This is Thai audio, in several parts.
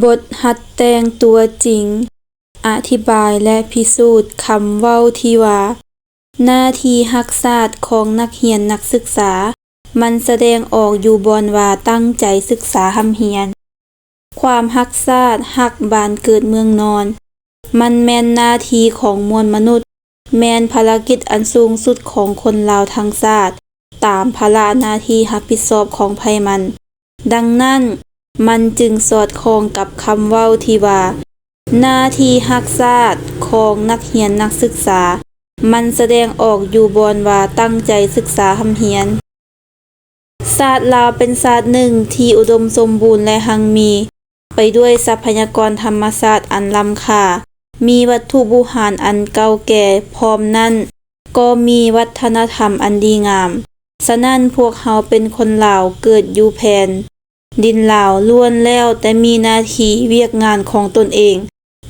บทหัดแต่งตัวจริงอธิบายและพิสูจน์คำเว้าที่ว่าหน้าที่รักษาของนักเรียนนักศึกษามันแสดงออกอยู่บอนว่าตั้งใจศึกษาหำเรียนความรักษารักบ้านเกิดเมืองนอนมันแม่นหน้าที่ของมวลมนุษย์แม่นภารกิจอันสูงสุดของคนลาวทั้งชาติตามภาระหน้าที่รับผิดชอบของไผมันดังนั้นมันจึงสอดคล้องกับคำเว้าที่ว่าหน้าที่รักษาของนักเรียนนักศึกษามันแสดงออกอยู่บอนว่าตั้งใจศึกษาหำเรียนศาสตร์ลาวเป็นศาสตร์หนึ่งที่อุดมสมบูรณ์และหังมีไปด้วยทรัพยากรธรรมชาติอันล้ำค่ามีวัตถุโบราณอันเก่าแก่พร้อมนั้นก็มีวัฒนธรรมอันดีงามฉะนั้นพวกเราเป็นคนลาวเกิดอยู่แผ่นดินลาวล้วนแล้วแต่มีหน้าที่เวียกงานของตนเอง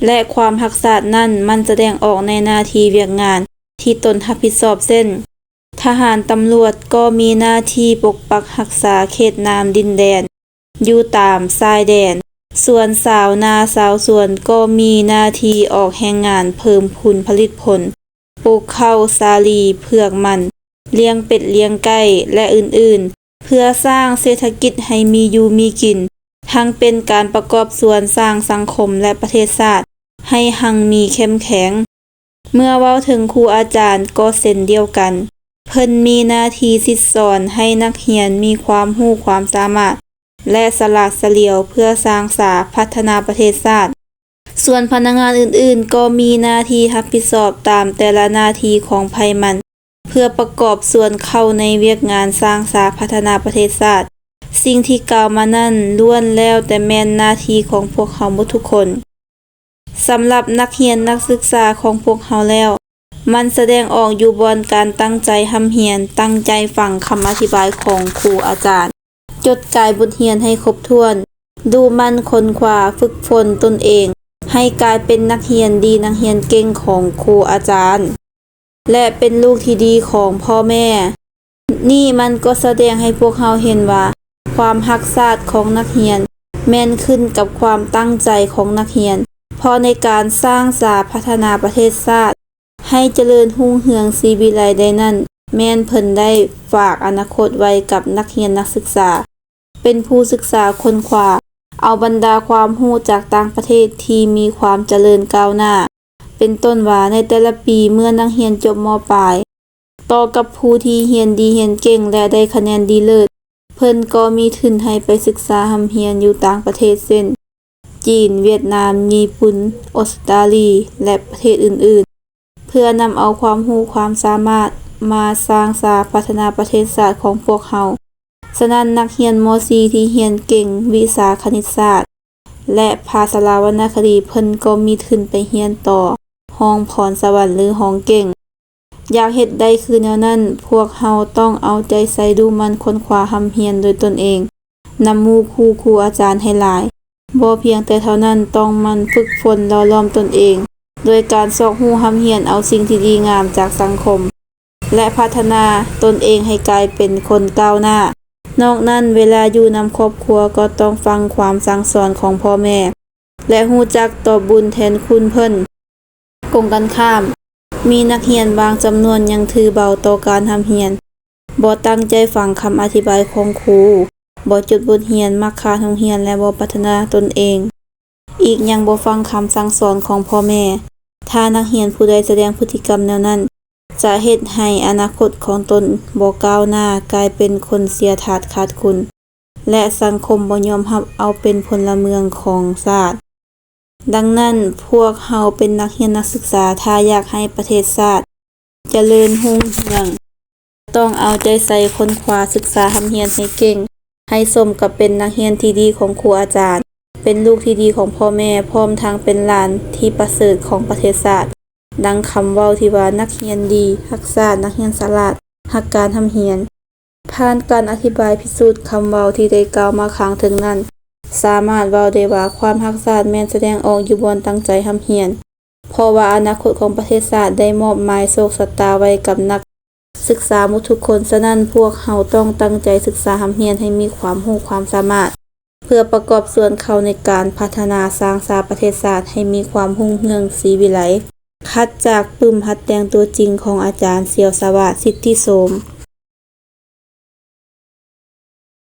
และความรักษานั้นมันแสดงออกในหน้าที่เวียกงานที่ตนรับผิดชอบเช่นทหารตำรวจก็มีหน้าที่ปกปักรักษาเขตน้ำดินแดนอยู่ตามชายแดนส่วนสาวนาสาวสวนก็มีหน้าที่ออกแรงงานเพิ่มพูนผลิตผลปลูกข้าวสาลีเผือกมันเลี้ยงเป็ดเลี้ยงไก่และอื่นๆเพื่อสร้างเศรษฐกิจให้มีอยู่มีกินทั้งเป็นการประกอบส่วนสร้างสังคมและประเทศชาติให้หังมีเข้มแข็งเมื่อเว้าถึงครูอาจารย์ก็เช่นเดียวกันเพิ่นมีหน้าที่สิสอนให้นักเรียนมีความรู้ความสามารถและฉลาดเฉลียวเพื่อสร้างสาพัฒนาประเทศชาติส่วนพนักงานอื่นๆก็มีหน้าที่รับผิดชอบตามแต่ละหน้าที่ของไผมันเพื่อประกอบส่วนเข้าในเวียกงานสร้างสาพัฒนาประเทศชาติสิ่งที่กล่าวมานั้นล้วนแล้วแต่แม่นหน้าที่ของพวกเขาหมดทุกคนสำหรับนักเรียนนักศึกษาของพวกเขาแล้วมันแสดงออกอยู่บอนการตั้งใจหำเรียนตั้งใจฟังคำอธิบายของครูอาจารย์จดจ่ายบทเรียนให้ครบถ้วนดูมันค้นคว้าฝึกฝนตนเองให้กลายเป็นนักเรียนดีนักเรียนเก่งของครูอาจารย์และเป็นลูกที่ดีของพ่อแม่นี่มันก็แสดงให้พวกเราเห็นว่าความรักษาของนักเรียนแม่นขึ้นกับความตั้งใจของนักเรียนเพราะในการสร้างสาพัฒนาประเทศชาติให้เจริญรุ่งเรืองศรีวิไลได้นั้นแม่นเพิ่นได้ฝากอนาคตไว้กับนักเรียนนักศึกษาเป็นผู้ศึกษาค้นคว้าเอาบรรดาความรู้จากต่างประเทศที่มีความเจริญก้าวหน้าเป็นต้นว่าในแต่ละปีเมื่อนักเรียนจบม.ปลายต่อกับผู้ที่เรียนดีเรียนเก่งและได้คะแนนดีเลิศเพิ่นก็มีทุนให้ไปศึกษาหำเรียนอยู่ต่างประเทศเช่นจีนเวียดนามญี่ปุ่นออสเตรเลียและประเทศอื่นๆเพื่อนำเอาความรู้ความสามารถมาสร้างสาพัฒนาประเทศชาติของพวกเขาฉะนั้นนักเรียนม .4 ที่เรียนเก่งวิชาคณิตศาสตร์และภาษาลาววรรณคดีเพิ่นก็มีทุนไปเรียนต่อห้องพรสวรรค์หรือห้องเก่งอยากเฮ็ดได้คือแนวนั้นพวกเราต้องเอาใจใส่ดูมันค้นคว้าหำเรียนโดยตนเองนำหมู่ครูอาจารย์ให้หลายบ่เพียงแต่เท่านั้นต้องมันฝึกฝนหล่อหลอมตนเองโดยการสอกรู้หำเรียนเอาสิ่งที่ดีงามจากสังคมและพัฒนาตนเองให้กลายเป็นคนก้าวหน้านอกนั้นเวลาอยู่นำครอบครัวก็ต้องฟังความสั่งสอนของพ่อแม่และรู้จักตอบบุญแทนคุณเพิ่นกงกันข้ามมีนักเรียนบางจำนวนยังถือเบาต่อการหำเรียนบ่ตั้งใจฟังคำอธิบายของครูบ่จดบทเรียนมักคาโรงเรียนและบ่พัฒนาตนเองอีกยังบ่ฟังคำสั่งสอนของพ่อแม่ถ้านักเรียนผู้ใดแสดงพฤติกรรมแนวนั้นจะเฮ็ดให้อนาคตของตนบ่ก้าวหน้ากลายเป็นคนเสียทาสขาดคุณและสังคมบ่ยอมรับเอาเป็นพลเมืองของชาติดังนั้นพวกเฮาเป็นนักเรียนนักศึกษาถ้าอยากให้ประเทศชาติเจริญรุ่งเรืองต้องเอาใจใส่ค้นคว้าศึกษาหำเรียนให้เก่งให้สมกับเป็นนักเรียนที่ดีของครูอาจารย์เป็นลูกที่ดีของพ่อแม่พร้อมทั้งเป็นหลานที่ประเสริฐของประเทศชาติดังคำเว้าที่ว่านักเรียนดีรักษานักเรียนฉลาดรักการหำเรียนผ่านการอธิบายพิสูจน์คำเว้าที่ได้กล่าวมาข้างถึงนั้นสามารถเว้าได้ว่าความรักษาแม่นแสดงออกอยู่บนตั้งใจหำเรียนเพราะว่าอนาคตของประเทศชาติได้มอบหมายโชคชะตาไว้กับนักศึกษาหมดทุกคนฉะนั้นพวกเฮาต้องตั้งใจศึกษาหำเรียนให้มีความรู้ความสามารถ พื่อประกอบส่วนเข้าในการพัฒนาสร้างชาติประเทศชาติให้มีความรุ่งเรืองศรีวิไลคัดจากปึ้มหัดแต่งตัวจริงของอาจารย์เสี่ยวสวัสดิ์สิทธิโสม